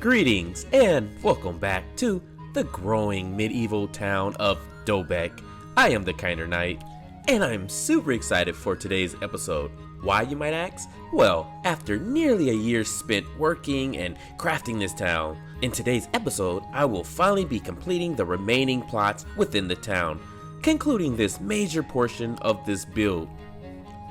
Greetings and welcome back to the growing medieval town of Dobek. I am the Kinder Knight, and I'm super excited for today's episode. Why, you might ask? Well, after nearly a year spent working and crafting this town, in today's episode, I will finally be completing the remaining plots within the town, concluding this major portion of this build.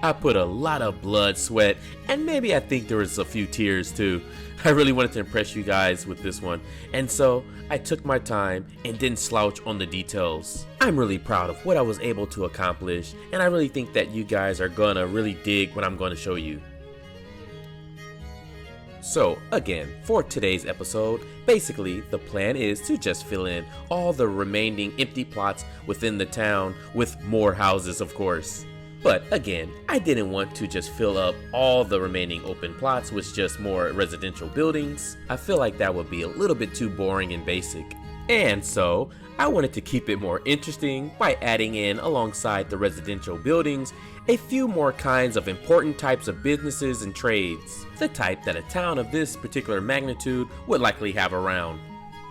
I put a lot of blood, sweat, and maybe I think there was a few tears too. I really wanted to impress you guys with this one, and so I took my time and didn't slouch on the details. I'm really proud of what I was able to accomplish, and I really think that you guys are gonna really dig what I'm gonna show you. So again, for today's episode, basically the plan is to just fill in all the remaining empty plots within the town with more houses, of course. But again, I didn't want to just fill up all the remaining open plots with just more residential buildings. I feel like that would be a little bit too boring and basic. And so, I wanted to keep it more interesting by adding in, alongside the residential buildings, a few more kinds of important types of businesses and trades. The type that a town of this particular magnitude would likely have around.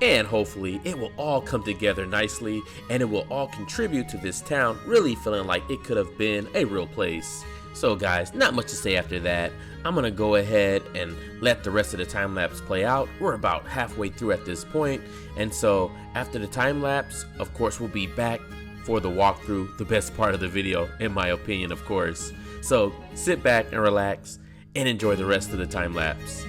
And hopefully it will all come together nicely, and it will all contribute to this town really feeling like it could have been a real place. So guys, not much to say after that. I'm gonna go ahead and let the rest of the time lapse play out. We're about halfway through at this point, and so after the time lapse, of course, we'll be back for the walkthrough, the best part of the video, in my opinion, of course. So sit back and relax and enjoy the rest of the time lapse.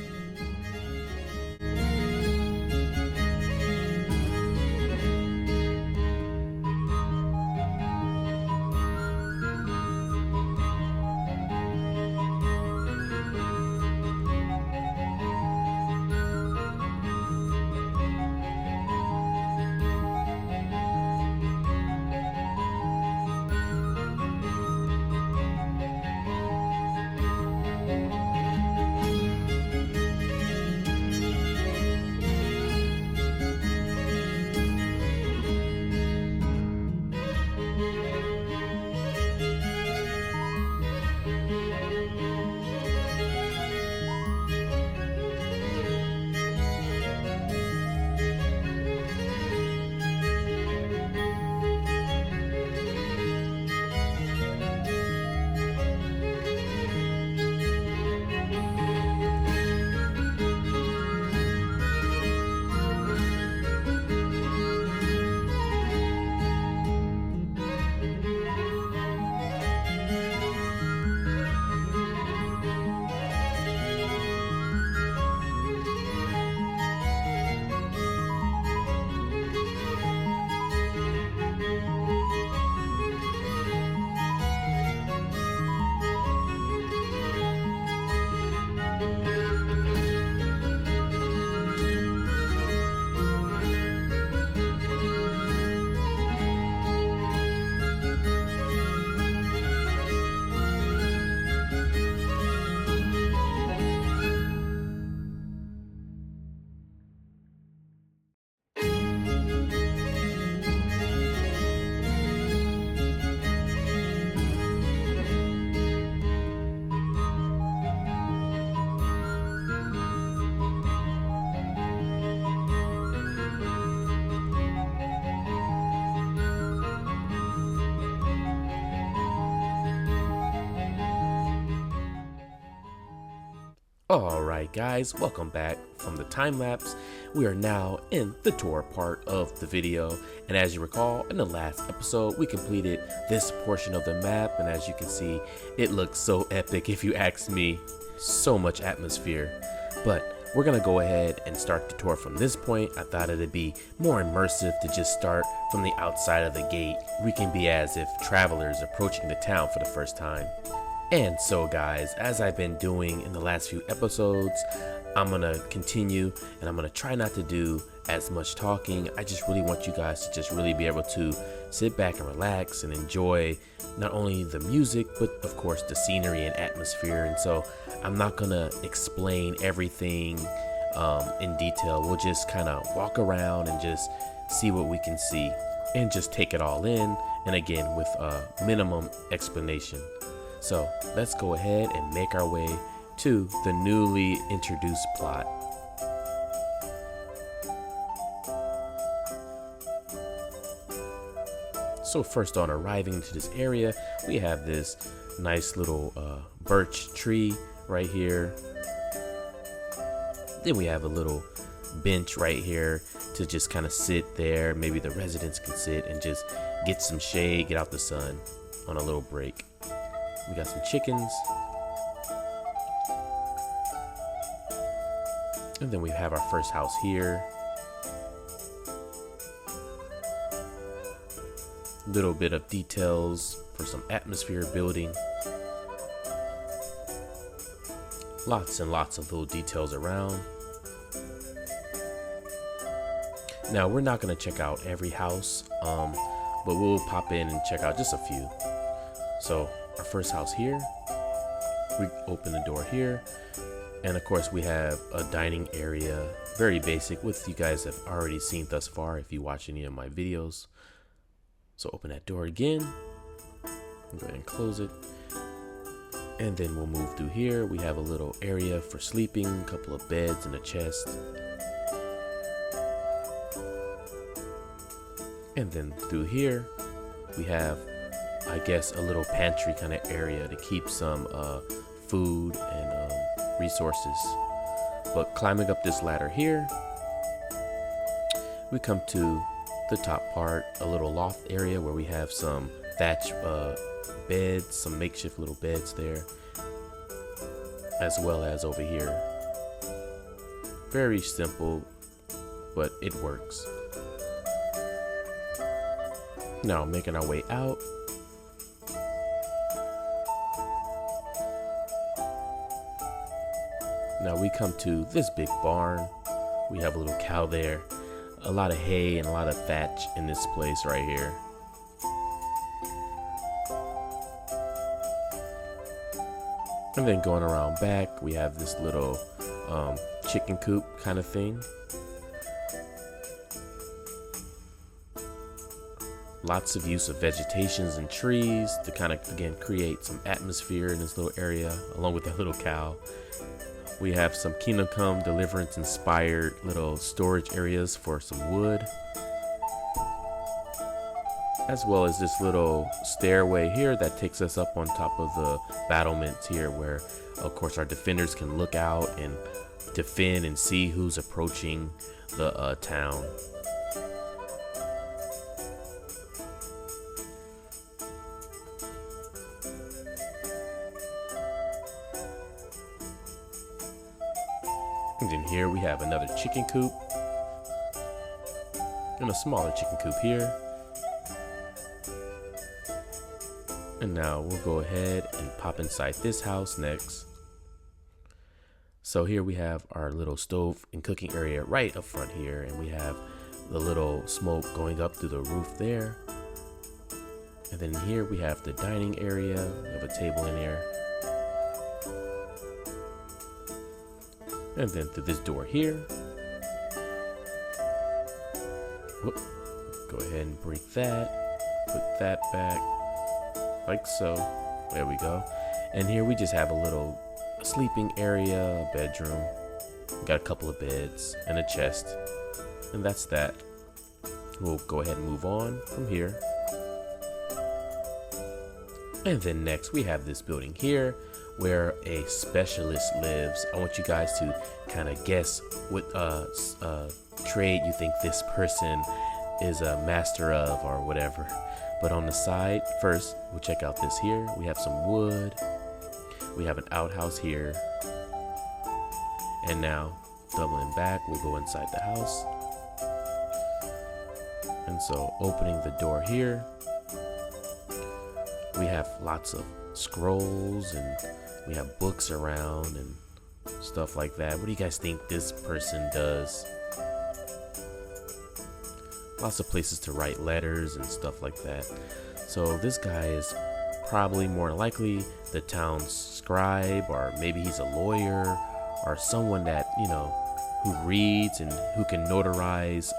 Alright guys, welcome back from the time lapse. We are now in the tour part of the video, and as you recall, in the last episode we completed this portion of the map, and as you can see, it looks so epic if you ask me. So much atmosphere. But we're gonna go ahead and start the tour from this point. I thought it'd be more immersive to just start from the outside of the gate. We can be as if travelers approaching the town for the first time. And so guys, as I've been doing in the last few episodes, I'm gonna continue, and I'm gonna try not to do as much talking. I just really want you guys to just really be able to sit back and relax and enjoy not only the music, but of course the scenery and atmosphere. And so I'm not gonna explain everything in detail. We'll just kind of walk around and just see what we can see and just take it all in, and again with minimum explanation. So let's go ahead and make our way to the newly introduced plot. So first on arriving to this area, we have this nice little birch tree right here. Then we have a little bench right here to just kind of sit there. Maybe the residents can sit and just get some shade, get out the sun on a little break. We got some chickens. And then we have our first house here. Little bit of details for some atmosphere building. Lots and lots of little details around. Now we're not going to check out every house, but we'll pop in and check out just a few. So our first house here, we open the door here, and of course we have a dining area, very basic, which you guys have already seen thus far if you watch any of my videos. So open that door again, go ahead and close it, and then we'll move through here. We have a little area for sleeping, a couple of beds and a chest. And then through here, we have, I guess, a little pantry kind of area to keep some food and resources. But climbing up this ladder here, we come to the top part, a little loft area where we have some thatch beds, some makeshift little beds there, as well as over here. Very simple, but it works. Now making our way out. Now we come to this big barn. We have a little cow there, a lot of hay and a lot of thatch in this place right here. And then going around back, we have this little chicken coop kind of thing. Lots of use of vegetations and trees to kind of, again, create some atmosphere in this little area, along with that little cow. We have some Kingdom Come Deliverance inspired little storage areas for some wood, as well as this little stairway here that takes us up on top of the battlements here, where of course our defenders can look out and defend and see who's approaching the town. And then here we have another chicken coop and a smaller chicken coop here. And now we'll go ahead and pop inside this house next. So here we have our little stove and cooking area right up front here, and we have the little smoke going up through the roof there. And then here we have the dining area. We have a table in there. And then through this door here. Whoop. Go ahead and break that. Put that back. Like so. There we go. And here we just have a little sleeping area, a bedroom. We got a couple of beds and a chest. And that's that. We'll go ahead and move on from here. And then next we have this building here where a specialist lives. I want you guys to kind of guess what trade you think this person is a master of or whatever. But on the side, first, we'll check out this here. We have some wood. We have an outhouse here. And now, doubling back, we'll go inside the house. And so, opening the door here, we have lots of scrolls and we have books around and stuff like that. What do you guys think this person does? Lots of places to write letters and stuff like that. So this guy is probably more likely the town's scribe, or maybe he's a lawyer or someone that, you know, who reads and who can notarize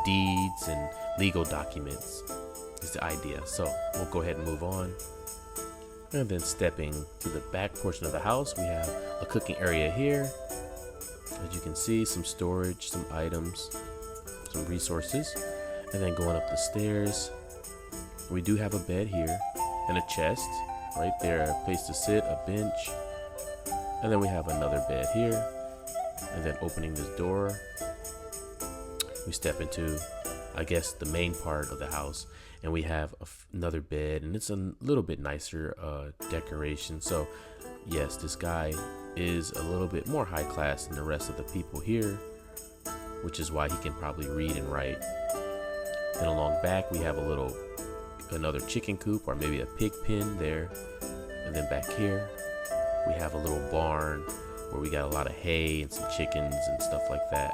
deeds and legal documents is the idea. So we'll go ahead and move on. And then stepping to the back portion of the house, we have a cooking area here. As you can see, some storage, some items, some resources. And then going up the stairs, We do have a bed here and a chest right there, a place to sit, a bench, and then we have another bed here. And then opening this door, we step into, I guess, the main part of the house, and we have another bed, and it's a little bit nicer decoration. So yes, this guy is a little bit more high class than the rest of the people here, which is why he can probably read and write. Then along back we have another chicken coop, or maybe a pig pen there. And then back here we have a little barn where we got a lot of hay and some chickens and stuff like that.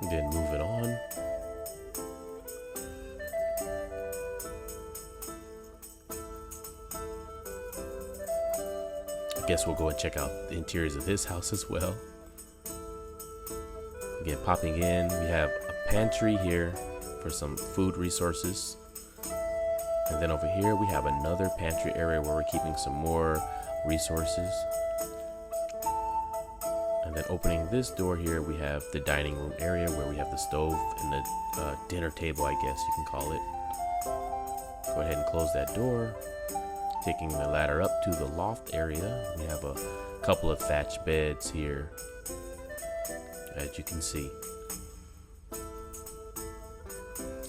And then moving on, I guess we'll go and check out the interiors of this house as well. Again, popping in, we have a pantry here for some food resources. And then over here we have another pantry area where we're keeping some more resources. And then opening this door here, we have the dining room area where we have the stove and the dinner table, I guess you can call it. Go ahead and close that door. Taking the ladder up to the loft area, we have a couple of thatch beds here, as you can see.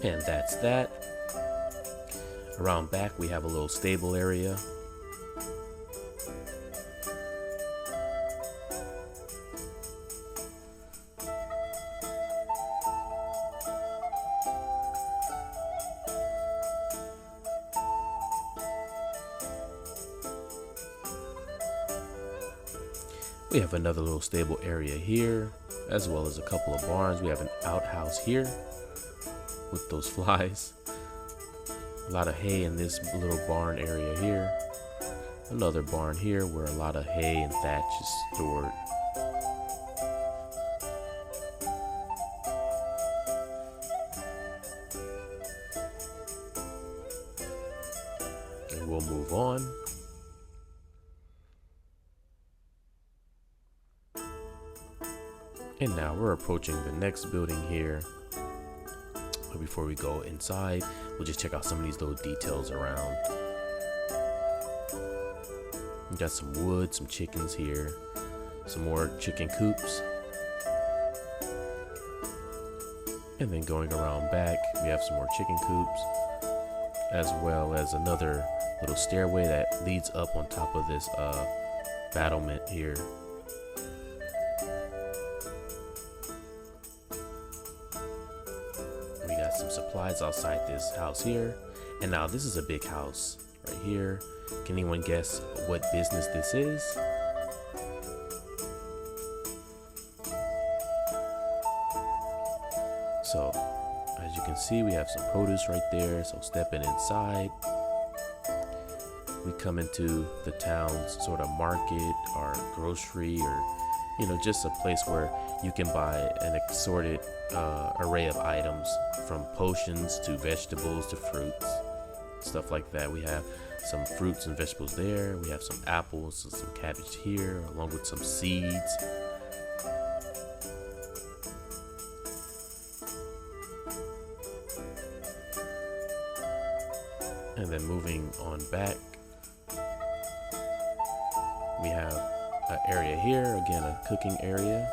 And that's that. Around back we have a little stable area. We have another little stable area here, as well as a couple of barns. We have an outhouse here with those flies. A lot of hay in this little barn area here. Another barn here where a lot of hay and thatch is stored. And we'll move on. And now we're approaching the next building here. But before we go inside, we'll just check out some of these little details around. We got some wood, some chickens here, some more chicken coops. And then going around back, we have some more chicken coops, as well as another little stairway that leads up on top of this battlement here. We got some supplies outside this house here. And now this is a big house right here. Can anyone guess what business this is? So, as you can see, we have some produce right there. So stepping inside, we come into the town's sort of market or grocery, or just a place where you can buy an assorted array of items, from potions to vegetables to fruits, stuff like that. We have some fruits and vegetables there. We have some apples and some cabbage here, along with some seeds. And then moving on back, we have an area here, again a cooking area.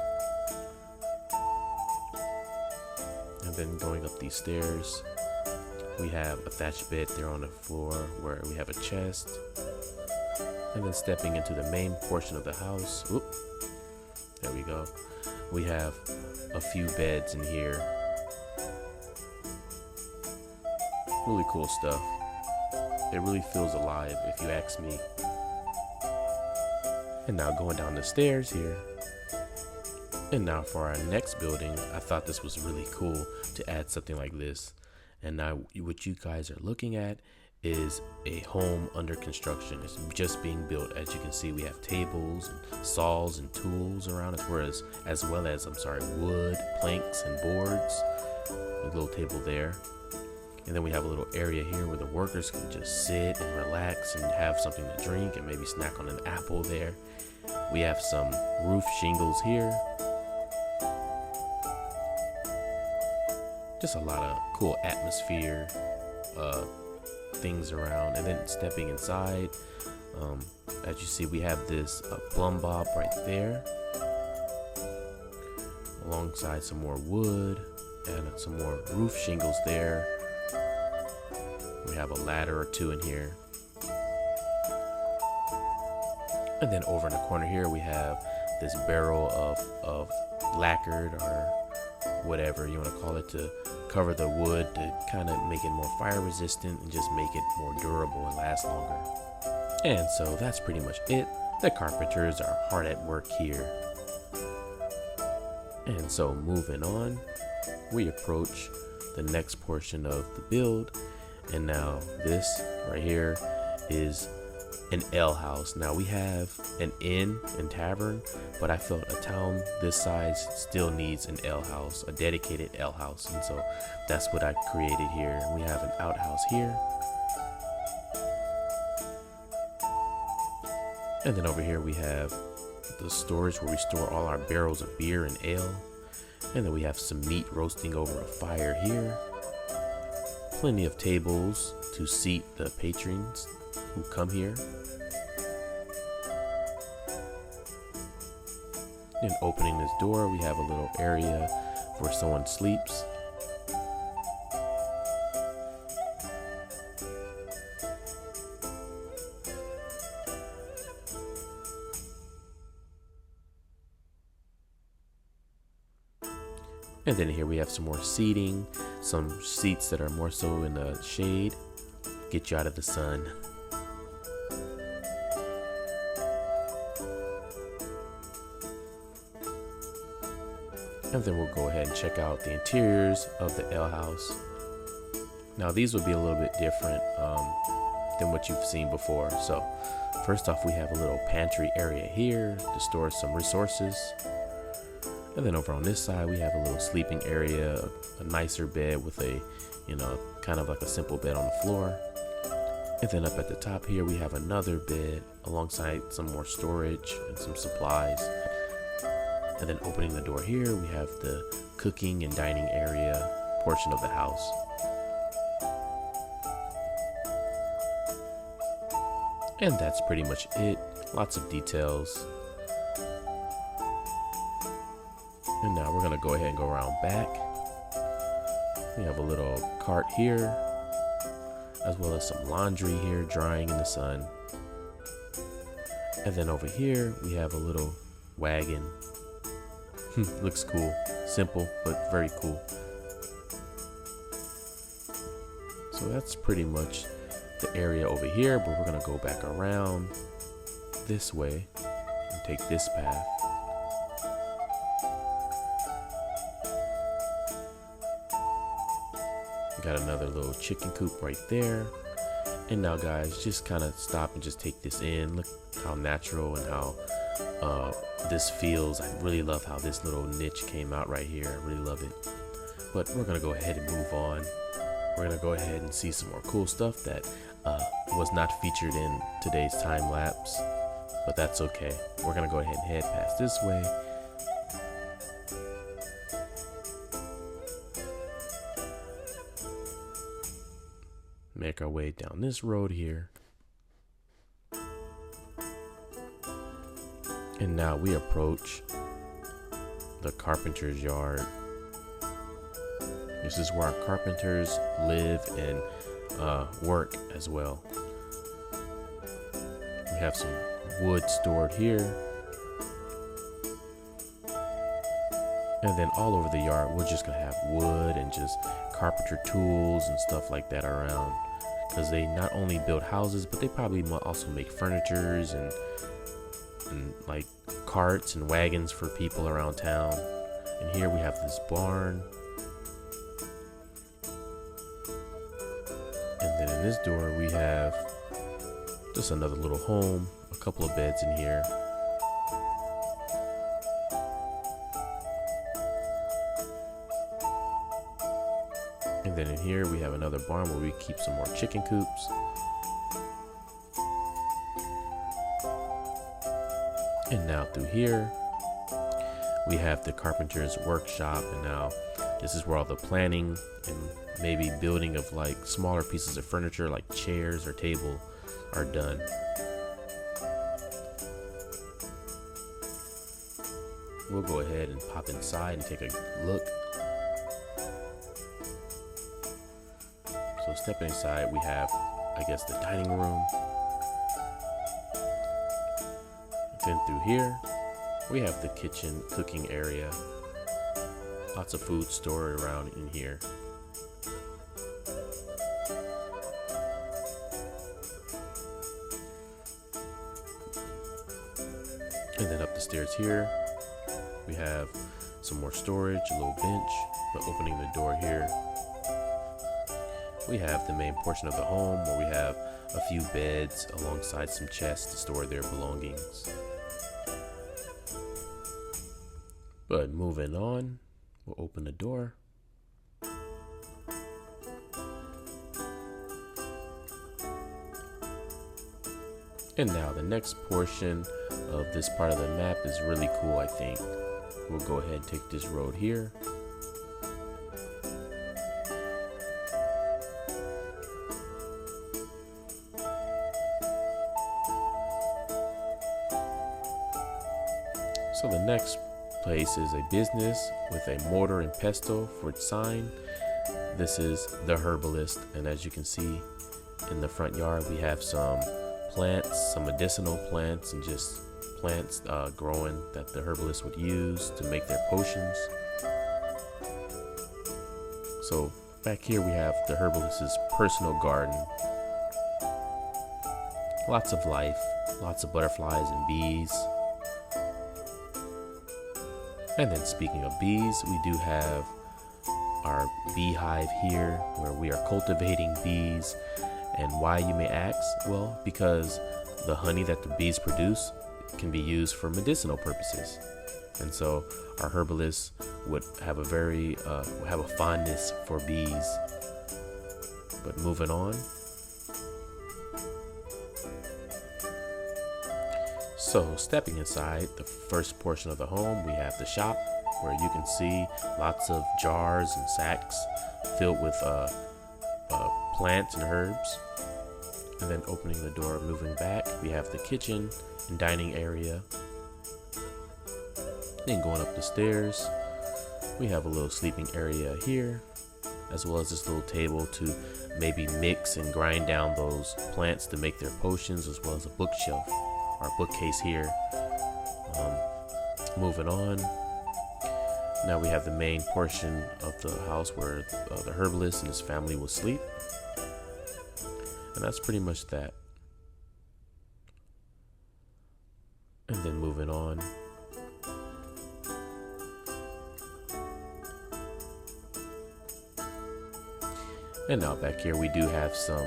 And then going up these stairs, we have a thatched bed there on the floor where we have a chest. And then stepping into the main portion of the house, there we go. We have a few beds in here. Really cool stuff. It really feels alive, if you ask me. And now going down the stairs here. And now for our next building, I thought this was really cool to add something like this. And now what you guys are looking at is a home under construction. It's just being built. As you can see, we have tables and saws and tools around us, as well as wood, planks and boards. A little table there. And then we have a little area here where the workers can just sit and relax and have something to drink and maybe snack on an apple there. We have some roof shingles here. Just a lot of cool atmosphere, things around. And then stepping inside, as you see, we have this plumb bob right there, alongside some more wood and some more roof shingles there. We have a ladder or two in here. And then over in the corner here, we have this barrel of lacquered or whatever you want to call it, to cover the wood to kind of make it more fire resistant and just make it more durable and last longer. And so that's pretty much it. The carpenters are hard at work here. And so moving on, we approach the next portion of the build. And now this right here is an ale house. Now we have an inn and tavern, but I felt a town this size still needs an ale house, a dedicated ale house. And so that's what I created here. We have an outhouse here. And then over here we have the storage where we store all our barrels of beer and ale. And then we have some meat roasting over a fire here. Plenty of tables to seat the patrons who come here. And opening this door, we have a little area where someone sleeps. And then here we have some more seating, some seats that are more so in the shade, get you out of the sun. And then we'll go ahead and check out the interiors of the ale house. Now these would be a little bit different than what you've seen before. So first off, we have a little pantry area here to store some resources. And then over on this side, we have a little sleeping area, a nicer bed with a, kind of like a simple bed on the floor. And then up at the top here, we have another bed alongside some more storage and some supplies. And then opening the door here, we have the cooking and dining area portion of the house. And that's pretty much it. Lots of details. And now we're gonna go ahead and go around back. We have a little cart here, as well as some laundry here drying in the sun. And then over here, we have a little wagon. Looks cool. Simple, but very cool. So that's pretty much the area over here, but we're gonna go back around this way and take this path. Got another little chicken coop right there. And now guys, just kind of stop and just take this in. Look how natural and how this feels. I really love how this little niche came out right here. I really love it. But we're gonna go ahead and move on. We're gonna go ahead and see some more cool stuff that was not featured in today's time lapse, but that's okay. We're gonna go ahead and head past this way. Make our way down this road here. And now we approach the carpenter's yard. This is where our carpenters live and work as well. We have some wood stored here. And then all over the yard, we're just gonna have wood and just carpenter tools and stuff like that around. Because they not only build houses, but they probably also make furnitures and like carts and wagons for people around town. And here we have this barn. And then in this door we have just another little home, a couple of beds in here. And then in here we have another barn where we keep some more chicken coops. And now through here we have the carpenter's workshop. And now This is where all the planning and maybe building of like smaller pieces of furniture like chairs or table are done. We'll go ahead and pop inside and take a look. So stepping inside, we have, I guess, the dining room. Then through here, we have the kitchen cooking area. Lots of food stored around in here. And then up the stairs here, we have some more storage, a little bench. But opening the door here, we have the main portion of the home where we have a few beds alongside some chests to store their belongings. But moving on, we'll open the door. And now the next portion of this part of the map is really cool, I think. We'll go ahead and take this road here. So the next place is a business with a mortar and pestle for its sign. This is the Herbalist, and as you can see in the front yard, we have some plants, some medicinal plants, and just plants growing that the Herbalist would use to make their potions. So back here we have the Herbalist's personal garden. Lots of life, lots of butterflies and bees. And then speaking of bees, we do have our beehive here where we are cultivating bees. And why, you may ask? Well, because the honey that the bees produce can be used for medicinal purposes. And so our Herbalist would have a fondness for bees. But moving on. So stepping inside the first portion of the home, we have the shop where you can see lots of jars and sacks filled with plants and herbs. And then opening the door, moving back, we have the kitchen and dining area. Then going up the stairs, we have a little sleeping area here, as well as this little table to maybe mix and grind down those plants to make their potions, as well as a bookshelf. Our bookcase here. Moving on, now we have the main portion of the house where the Herbalist and his family will sleep, and that's pretty much that. And then moving on, and now back here we do have some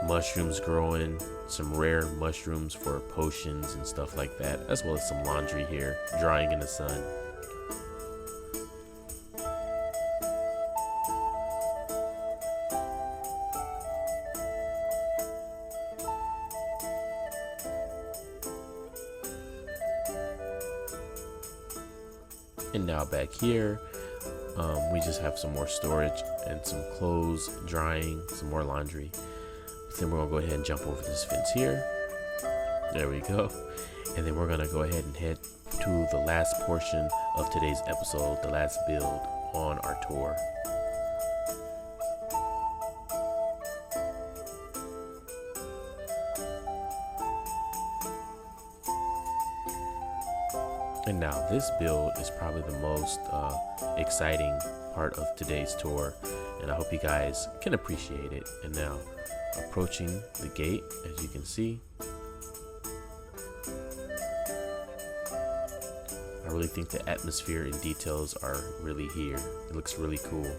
mushrooms growing, some rare mushrooms for potions and stuff like that, as well as some laundry here drying in the sun. And now back here, we just have some more storage and some clothes drying, some more laundry. Then we're gonna go ahead and jump over this fence here. There we go. And then we're gonna go ahead and head to the last portion of today's episode, the last build on our tour. And now this build is probably the most exciting part of today's tour, and I hope you guys can appreciate it. And now approaching the gate, as you can see, I really think the atmosphere and details are really here. It looks really cool.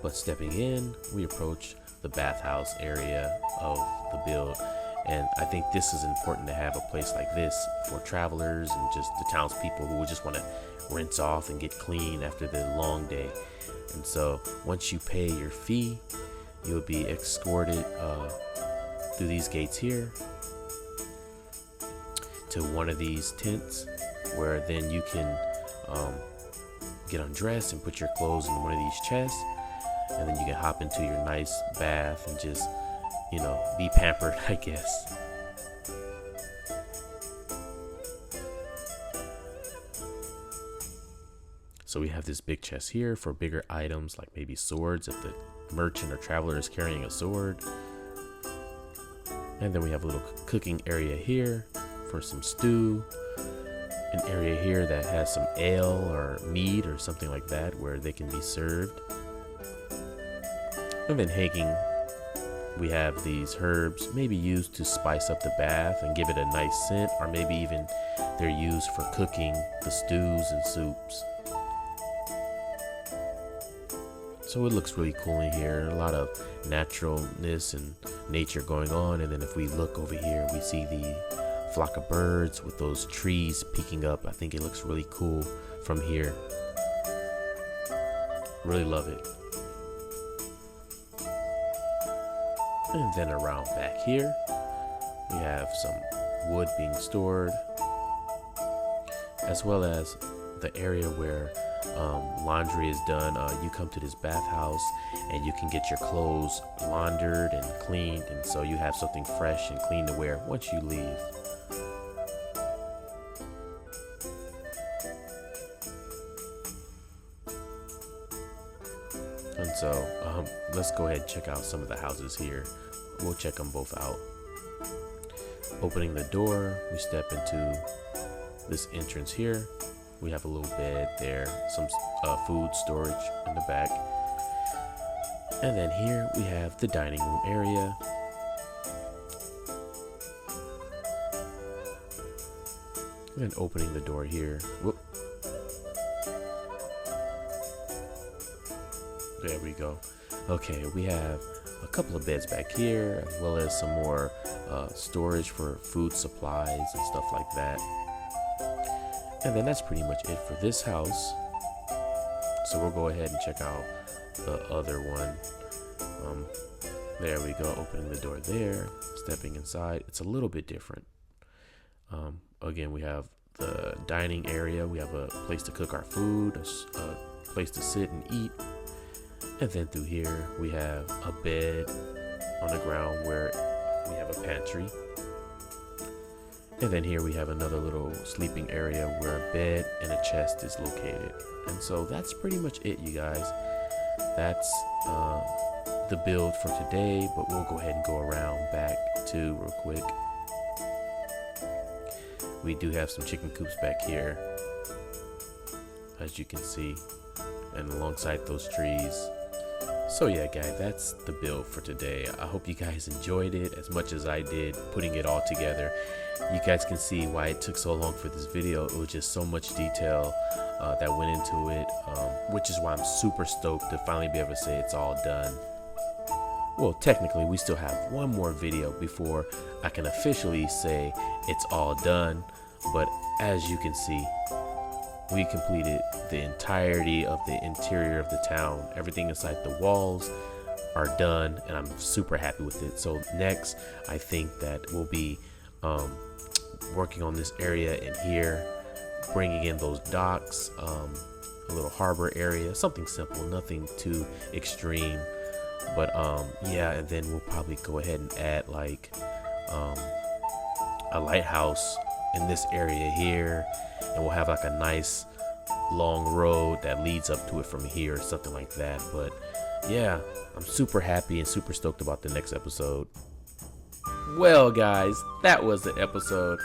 But stepping in, we approach the bathhouse area of the build, and I think this is important to have a place like this for travelers and just the townspeople who would just want to rinse off and get clean after the long day. And so once you pay your fee, you'll be escorted through these gates here to one of these tents, where then you can get undressed and put your clothes in one of these chests, and then you can hop into your nice bath and just, you know, be pampered, I guess. So we have this big chest here for bigger items like maybe swords if the merchant or traveler is carrying a sword. And then we have a little cooking area here for some stew. An area here that has some ale or mead or something like that where they can be served. And then hanging, we have these herbs maybe used to spice up the bath and give it a nice scent, or maybe even they're used for cooking the stews and soups. So it looks really cool in here, a lot of naturalness and nature going on. And then if we look over here, we see the flock of birds with those trees peeking up. I think it looks really cool from here. Really love it. And then around back here, we have some wood being stored, as well as the area where laundry is done. You come to this bathhouse and you can get your clothes laundered and cleaned, and so you have something fresh and clean to wear once you leave. And so let's go ahead and check out some of the houses here. We'll check them both out. Opening the door, we step into this entrance here. We have a little bed there, some food storage in the back. And then here we have the dining room area. And then opening the door here. Whoop. There we go. Okay, we have a couple of beds back here, as well as some more storage for food supplies and stuff like that. And then that's pretty much it for this house. So we'll go ahead and check out the other one. There we go, opening the door there, stepping inside. It's a little bit different. Again, we have the dining area. We have a place to cook our food, a place to sit and eat. And then through here, we have a bed on the ground where we have a pantry. And then here we have another little sleeping area where a bed and a chest is located. And so that's pretty much it, you guys. That's the build for today, but we'll go ahead and go around back too real quick. We do have some chicken coops back here, as you can see, and alongside those trees. So yeah, guys, that's the build for today. I hope you guys enjoyed it as much as I did putting it all together. You guys can see why it took so long for this video. It was just so much detail that went into it, which is why I'm super stoked to finally be able to say it's all done. Well, technically, we still have one more video before I can officially say it's all done. But as you can see, we completed the entirety of the interior of the town. Everything inside the walls are done, and I'm super happy with it. So next, I think that we'll be working on this area in here, bringing in those docks, a little harbor area, something simple, nothing too extreme. But yeah, and then we'll probably go ahead and add like a lighthouse in this area here, and we'll have like a nice long road that leads up to it from here or something like that. But yeah, I'm super happy and super stoked about the next episode. Well guys, that was the episode.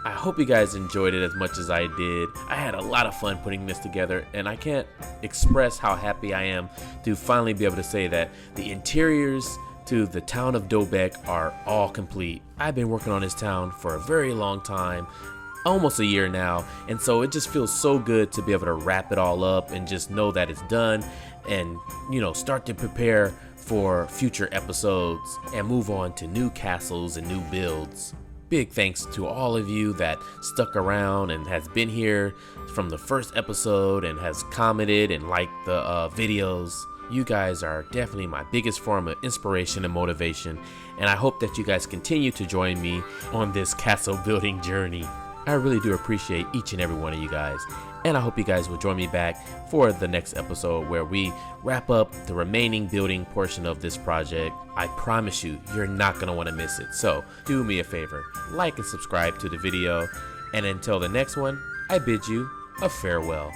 I hope you guys enjoyed it as much as I did. I had a lot of fun putting this together, and I can't express how happy I am to finally be able to say that the interiors to the town of Dobek are all complete. I've been working on this town for a very long time, almost a year now, and so it just feels so good to be able to wrap it all up and just know that it's done, and you know, start to prepare for future episodes and move on to new castles and new builds. Big thanks to all of you that stuck around and has been here from the first episode and has commented and liked the videos. You guys are definitely my biggest form of inspiration and motivation, and I hope that you guys continue to join me on this castle building journey. I really do appreciate each and every one of you guys. And I hope you guys will join me back for the next episode where we wrap up the remaining building portion of this project. I promise you, you're not going to want to miss it. So do me a favor, like and subscribe to the video. And until the next one, I bid you a farewell.